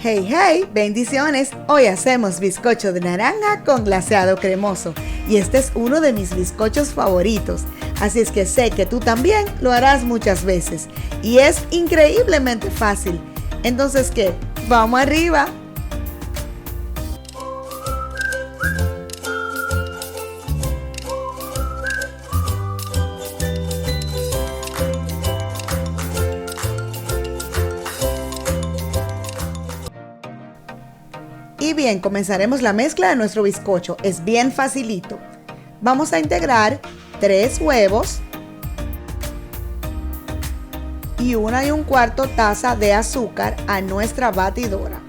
Hey, hey, bendiciones. Hoy hacemos bizcocho de naranja con glaseado cremoso y este es uno de mis bizcochos favoritos. Así es que sé que tú también lo harás muchas veces y es increíblemente fácil. Entonces, ¿qué? ¡Vamos arriba! Y bien, comenzaremos la mezcla de nuestro bizcocho. Es bien facilito. Vamos a integrar 3 huevos y 1 1/4 taza de azúcar a nuestra batidora.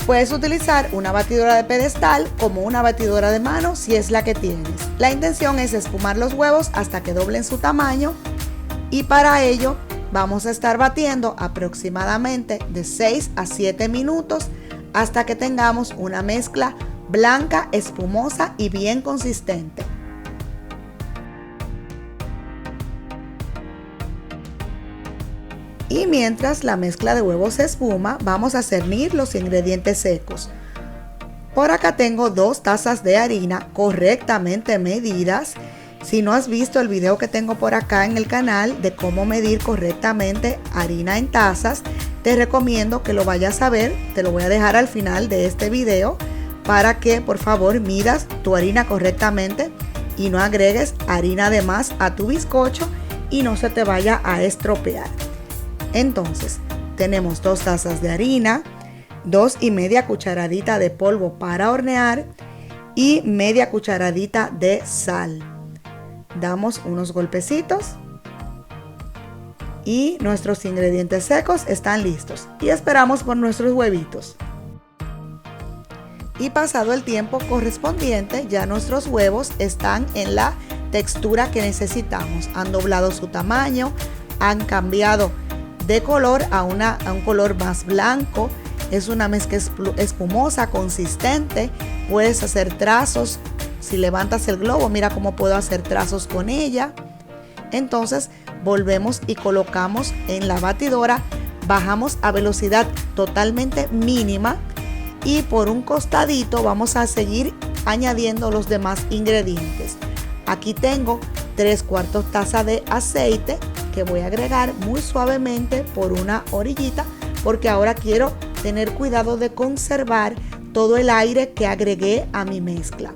Puedes utilizar una batidora de pedestal como una batidora de mano si es la que tienes. La intención es espumar los huevos hasta que doblen su tamaño y para ello vamos a estar batiendo aproximadamente de 6 a 7 minutos hasta que tengamos una mezcla blanca, espumosa y bien consistente. Y mientras la mezcla de huevos se espuma, vamos a cernir los ingredientes secos. Por acá tengo 2 tazas de harina correctamente medidas. Si no has visto el video que tengo por acá en el canal de cómo medir correctamente harina en tazas, te recomiendo que lo vayas a ver. Te lo voy a dejar al final de este video para que por favor midas tu harina correctamente y no agregues harina de más a tu bizcocho y no se te vaya a estropear. Entonces, tenemos 2 tazas de harina, 2 1/2 cucharadita de polvo para hornear y media cucharadita de sal. Damos unos golpecitos y nuestros ingredientes secos están listos y esperamos por nuestros huevitos. Y pasado el tiempo correspondiente, ya nuestros huevos están en la textura que necesitamos. Han doblado su tamaño, han cambiado de color a un color más blanco. Es una mezcla espumosa, consistente. Puedes hacer trazos. Si levantas el globo, mira cómo puedo hacer trazos con ella. Entonces volvemos y colocamos en la batidora. Bajamos a velocidad totalmente mínima y por un costadito vamos a seguir añadiendo los demás ingredientes. Aquí tengo 3/4 taza de aceite que voy a agregar muy suavemente por una orillita porque ahora quiero tener cuidado de conservar todo el aire que agregué a mi mezcla.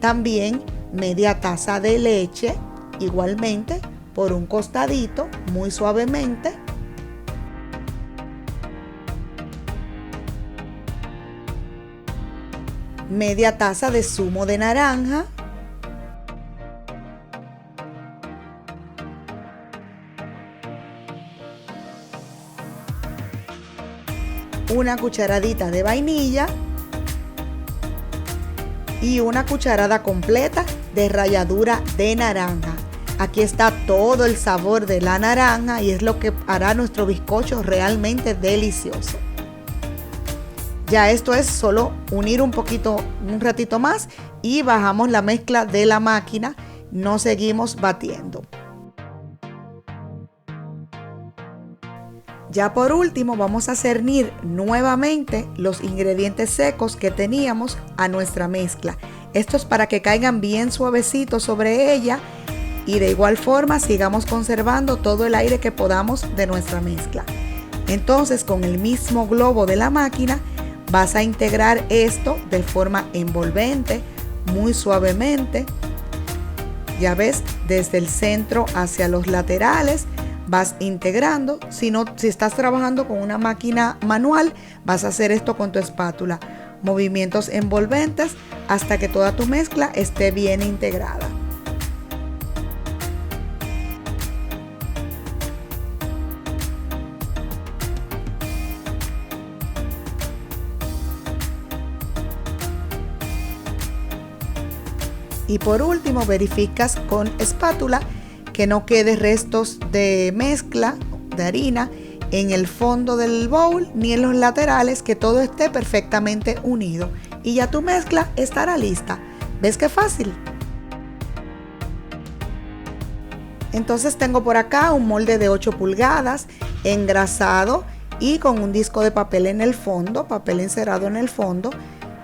También media taza de leche, igualmente por un costadito, muy suavemente. Media taza de zumo de naranja. Una cucharadita de vainilla. Y una cucharada completa de ralladura de naranja. Aquí está todo el sabor de la naranja y es lo que hará nuestro bizcocho realmente delicioso. Ya esto es solo unir un ratito más y bajamos la mezcla de la máquina. No seguimos batiendo. Ya por último vamos a cernir nuevamente los ingredientes secos que teníamos a nuestra mezcla. Esto es para que caigan bien suavecitos sobre ella y de igual forma sigamos conservando todo el aire que podamos de nuestra mezcla. Entonces con el mismo globo de la máquina vas a integrar esto de forma envolvente, muy suavemente. Ya ves, desde el centro hacia los laterales vas integrando. Si estás trabajando con una máquina manual, vas a hacer esto con tu espátula. Movimientos envolventes hasta que toda tu mezcla esté bien integrada. Y por último verificas con espátula que no quede restos de mezcla de harina en el fondo del bowl ni en los laterales, que todo esté perfectamente unido y ya tu mezcla estará lista. ¿Ves qué fácil? Entonces tengo por acá un molde de 8 pulgadas engrasado y con un disco de papel en el fondo, papel encerado en el fondo,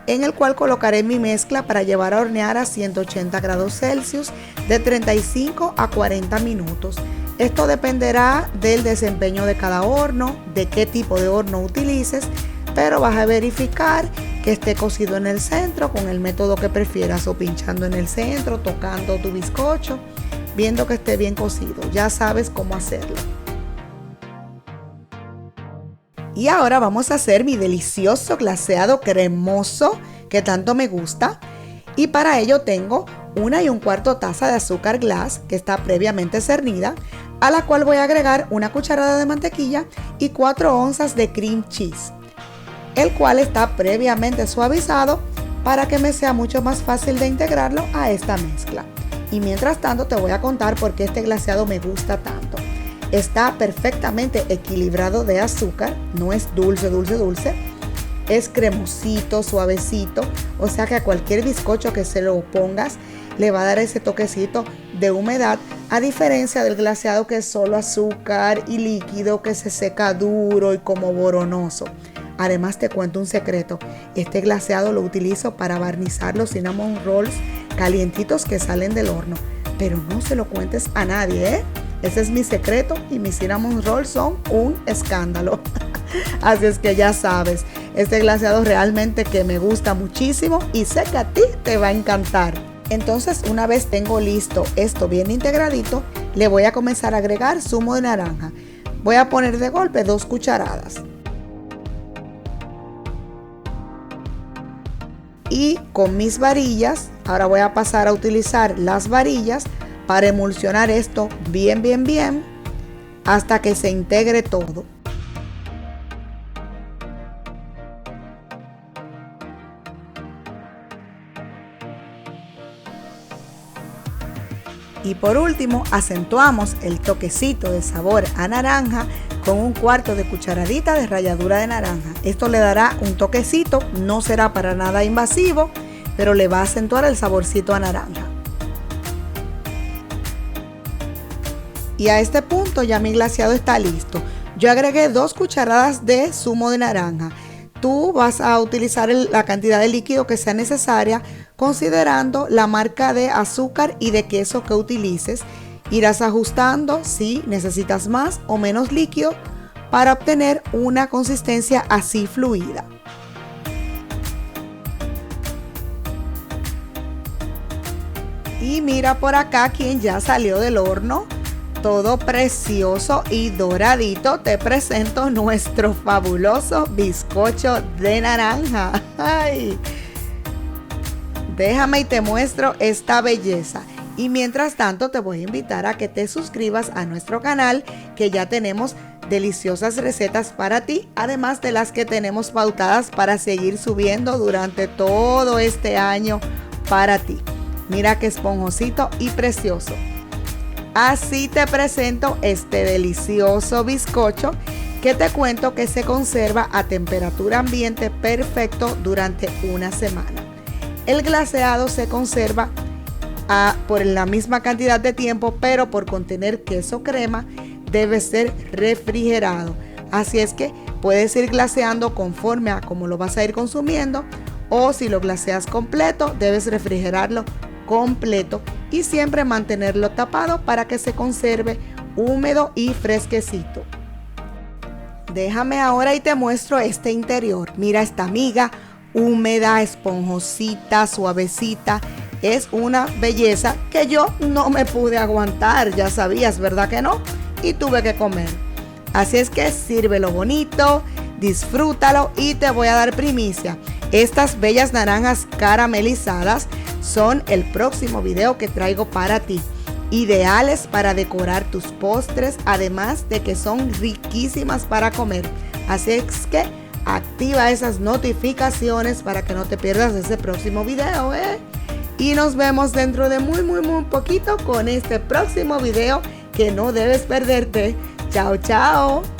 en el cual colocaré mi mezcla para llevar a hornear a 180 grados Celsius de 35 a 40 minutos. Esto dependerá del desempeño de cada horno, de qué tipo de horno utilices, pero vas a verificar que esté cocido en el centro con el método que prefieras, o pinchando en el centro, tocando tu bizcocho, viendo que esté bien cocido. Ya sabes cómo hacerlo. Y ahora vamos a hacer mi delicioso glaseado cremoso que tanto me gusta. Y para ello tengo 1 1/4 taza de azúcar glass que está previamente cernida, a la cual voy a agregar 1 cucharada de mantequilla y 4 onzas de cream cheese, el cual está previamente suavizado para que me sea mucho más fácil de integrarlo a esta mezcla. Y mientras tanto te voy a contar por qué este glaseado me gusta tanto. Está perfectamente equilibrado de azúcar, no es dulce, es cremosito, suavecito, o sea que a cualquier bizcocho que se lo pongas le va a dar ese toquecito de humedad, a diferencia del glaseado que es solo azúcar y líquido, que se seca duro y como boronoso. Además te cuento un secreto, este glaseado lo utilizo para barnizar los cinnamon rolls calientitos que salen del horno, pero no se lo cuentes a nadie, ¿eh? Ese es mi secreto y mis cinnamon rolls son un escándalo. Así es que ya sabes, este glaseado realmente que me gusta muchísimo y sé que a ti te va a encantar. Entonces, una vez tengo listo esto bien integradito, le voy a comenzar a agregar zumo de naranja. Voy a poner de golpe 2 cucharadas. Y con mis varillas, ahora voy a pasar a utilizar las varillas para emulsionar esto bien, hasta que se integre todo. Y por último, acentuamos el toquecito de sabor a naranja con 1/4 de cucharadita de ralladura de naranja. Esto le dará un toquecito, no será para nada invasivo, pero le va a acentuar el saborcito a naranja. Y a este punto ya mi glaseado está listo. Yo agregué 2 cucharadas de zumo de naranja. Tú vas a utilizar la cantidad de líquido que sea necesaria, considerando la marca de azúcar y de queso que utilices. Irás ajustando si necesitas más o menos líquido para obtener una consistencia así fluida. Y mira por acá quien ya salió del horno. Todo precioso y doradito, te presento nuestro fabuloso bizcocho de naranja. ¡Ay! Déjame y te muestro esta belleza. Y mientras tanto te voy a invitar a que te suscribas a nuestro canal, que ya tenemos deliciosas recetas para ti, además de las que tenemos pautadas para seguir subiendo durante todo este año para ti. Mira qué esponjosito y precioso. Así te presento este delicioso bizcocho que te cuento que se conserva a temperatura ambiente perfecto durante una semana. El glaseado se conserva por la misma cantidad de tiempo, pero por contener queso crema debe ser refrigerado. Así es que puedes ir glaseando conforme a cómo lo vas a ir consumiendo, o si lo glaseas completo debes refrigerarlo completo y siempre mantenerlo tapado para que se conserve húmedo y fresquecito. Déjame ahora y te muestro este interior. Mira esta miga húmeda, esponjosita, suavecita. Es una belleza que yo no me pude aguantar, ya sabías, ¿verdad que no? Y tuve que comer. Así es que sírvelo bonito, disfrútalo y te voy a dar primicia. Estas bellas naranjas caramelizadas son el próximo video que traigo para ti. Ideales para decorar tus postres, además de que son riquísimas para comer. Así es que activa esas notificaciones para que no te pierdas ese próximo video, Y nos vemos dentro de muy poquito con este próximo video que no debes perderte. Chao, chao.